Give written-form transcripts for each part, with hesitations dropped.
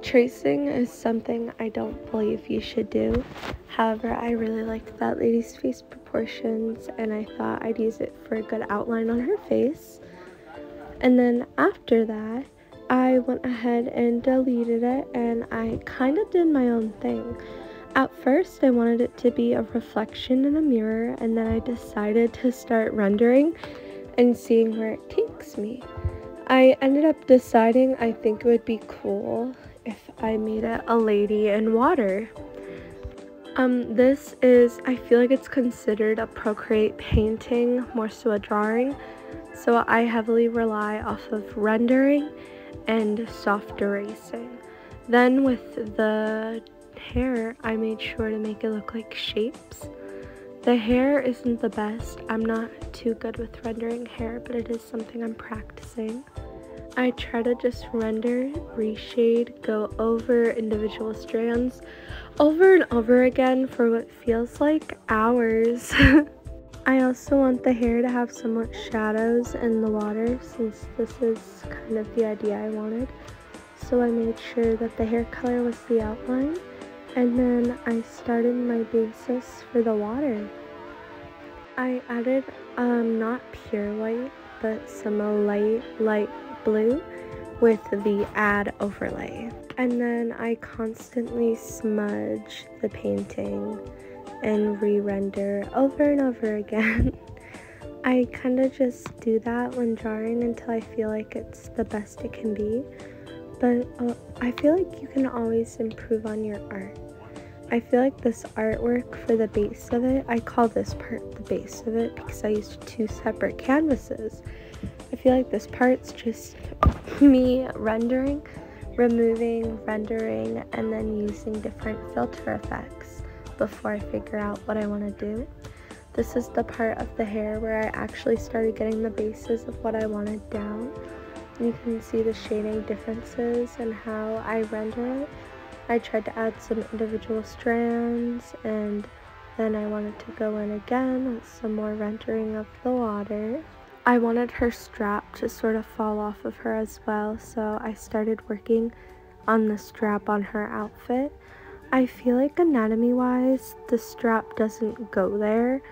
Tracing is something I don't believe you should do. However, I really liked that lady's face proportions and I thought I'd use it for a good outline on her face. And then after that, I went ahead and deleted it and I kind of did my own thing. At first, I wanted it to be a reflection in a mirror, and then I decided to start rendering and seeing where it takes me. I ended up deciding I think it would be cool if I made it a lady in water. This is, I feel like it's considered a Procreate painting, more so a drawing. So I heavily rely off of rendering and soft erasing. Then with the hair, I made sure to make it look like shapes. The hair isn't the best. I'm not too good with rendering hair, but it is something I'm practicing. I try to just render, reshade, go over individual strands over and over again for what feels like hours. I also want the hair to have somewhat shadows in the water, since this is kind of the idea I wanted. So I made sure that the hair color was the outline, and then I started my basis for the water. I added not pure white, but some light blue with the add overlay. And then I constantly smudge the painting and re-render over and over again. I kind of just do that when drawing until I feel like it's the best it can be. But I feel like you can always improve on your art. I feel like this artwork for the base of it, I call this part the base of it because I used 2 separate canvases. I feel like this part's just me rendering, removing, rendering, and then using different filter effects before I figure out what I want to do. This is the part of the hair where I actually started getting the bases of what I wanted down. You can see the shading differences and how I render it. I tried to add some individual strands, and then I wanted to go in again with some more rendering of the water. I wanted her strap to sort of fall off of her as well, so I started working on the strap on her outfit. I feel like anatomy-wise, the strap doesn't go there,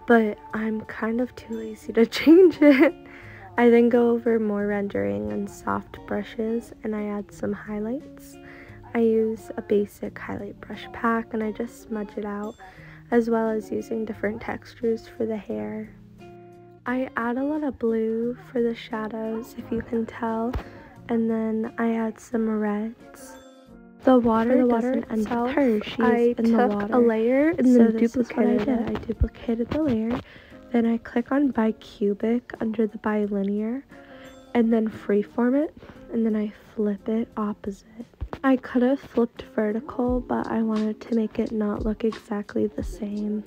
but I'm kind of too lazy to change it. I then go over more rendering and soft brushes, and I add some highlights. I use a basic highlight brush pack and I just smudge it out, as well as using different textures for the hair. I add a lot of blue for the shadows, if you can tell, and then I add some reds. The water doesn't end with her, she's in the water. I took a layer and then duplicated it. I duplicated the layer, then I click on bicubic under the bilinear, and then freeform it, and then I flip it opposite. I could have flipped vertical, but I wanted to make it not look exactly the same.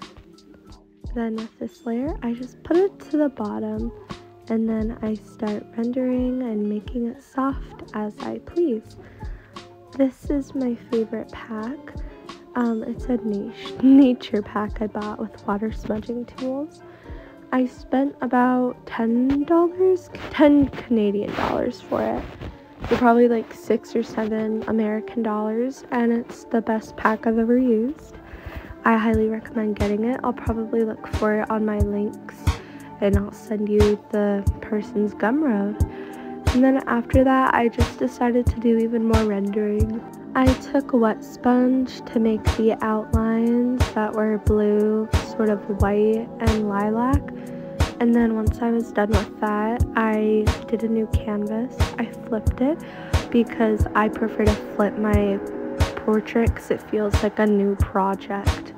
Then with this layer, I just put it to the bottom, and then I start rendering and making it soft as I please. This is my favorite pack. It's a nature pack I bought with water smudging tools. I spent about $10 Canadian dollars for it. So probably like 6 or 7 American dollars, and it's the best pack I've ever used. I highly recommend getting it. I'll probably look for it on my links, and I'll send you the person's Gumroad. And then after that, I just decided to do even more rendering. I took a wet sponge to make the outlines that were blue, sort of white, and lilac. And then once I was done with that, I did a new canvas. I flipped it because I prefer to flip my portrait because it feels like a new project.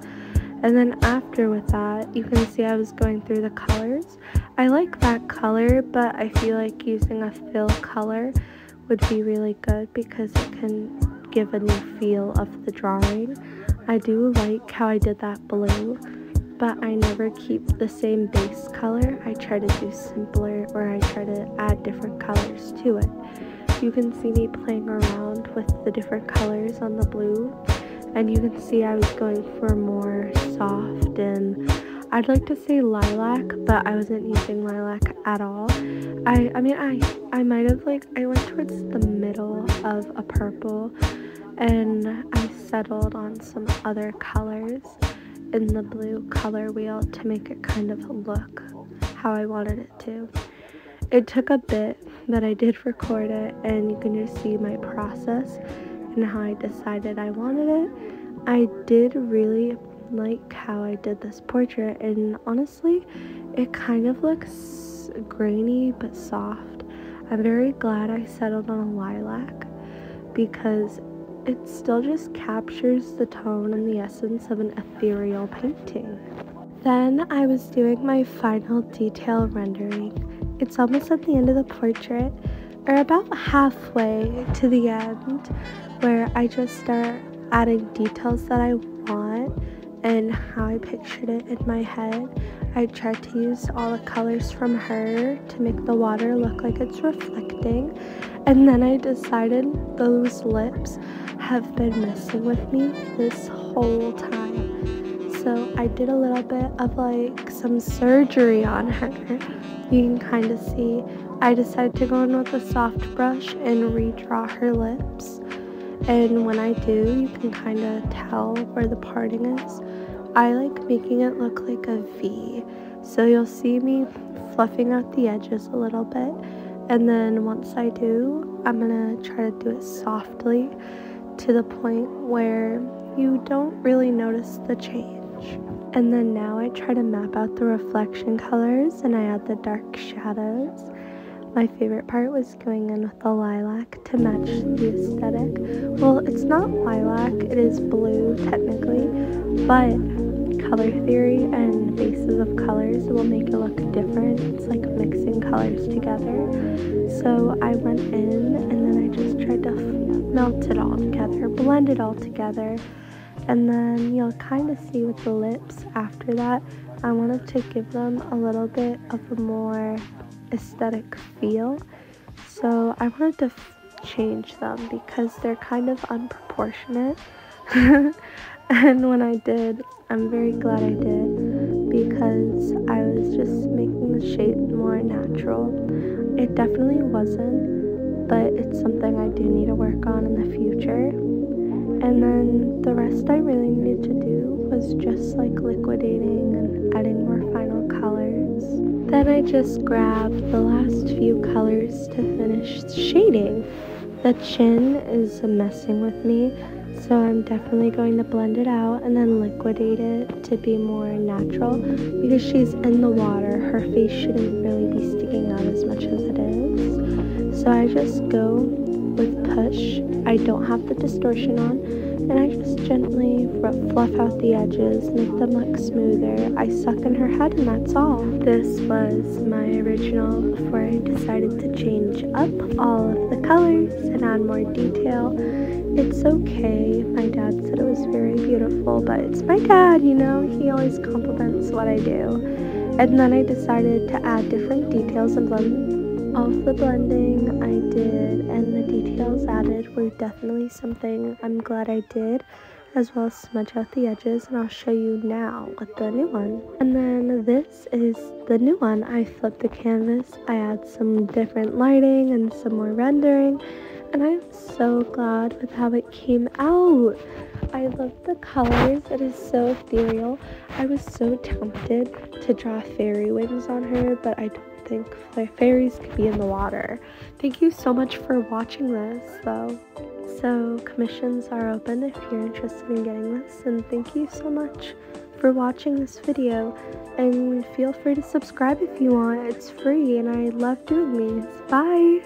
And then after with that, you can see I was going through the colors. I like that color, but I feel like using a fill color would be really good because it can give a new feel of the drawing. I do like how I did that blue, but I never keep the same base color. I try to do simpler, or I try to add different colors to it. You can see me playing around with the different colors on the blue, and you can see I was going for more soft, and I'd like to say lilac, but I wasn't using lilac at all. I mean, I might have, like, I went towards the middle of a purple, and I settled on some other colors in the blue color wheel to make it kind of look how I wanted it to. It took a bit, but I did record it, and you can just see my process and how I decided I wanted it. I did really like how I did this portrait, and honestly, it kind of looks grainy but soft. I'm very glad I settled on a lilac because it still just captures the tone and the essence of an ethereal painting. Then I was doing my final detail rendering. It's almost at the end of the portrait, or about halfway to the end, where I just start adding details that I want and how I pictured it in my head. I tried to use all the colors from her to make the water look like it's reflecting, and then I decided those lips have been messing with me this whole time. So I did a little bit of like some surgery on her. You can kind of see I decided to go in with a soft brush and redraw her lips. And when I do, you can kind of tell where the parting is. I like making it look like a V. So you'll see me fluffing out the edges a little bit. And then once I do, I'm gonna try to do it softly to the point where you don't really notice the change. And then now I try to map out the reflection colors and I add the dark shadows. My favorite part was going in with the lilac to match the aesthetic. Well, it's not lilac, it is blue technically, but color theory and bases of colors will make it look different. It's like mixing colors together. So I went in and then I just tried to melt it all together, blend it all together. And then you'll kind of see with the lips after that, I wanted to give them a little bit of a more aesthetic feel. So I wanted to change them because they're kind of unproportionate. And when I did, I'm very glad I did because I was just making the shape more natural. It definitely wasn't, but it's something I do need to work on in the future. And then the rest I really needed to do was just like liquidating and adding more final colors. Then I just grabbed the last few colors to finish shading. The chin is messing with me, so I'm definitely going to blend it out and then liquidate it to be more natural because she's in the water. Her face shouldn't really be sticking out as much as it is. So I just go with push. I don't have the distortion on, and I just gently fluff out the edges, make them look smoother. I suck in her head and that's all. This was my original before I decided to change up all of the colors and add more detail. It's okay. My dad said it was very beautiful, but it's my dad, you know, he always compliments what I do. And then I decided to add different details and blend. All of the blending I did and the details added were definitely something I'm glad I did, as well as smudge out the edges, and I'll show you now with the new one. And then this is the new one. I flipped the canvas, I add some different lighting and some more rendering, and I'm so glad with how it came out. I love the colors. It is so ethereal. I was so tempted to draw fairy wings on her, but I don't think fairies could be in the water. Thank you so much for watching this though. So commissions are open if you're interested in getting this, and thank you so much for watching this video, and feel free to subscribe if you want. It's free and I love doing these. Bye!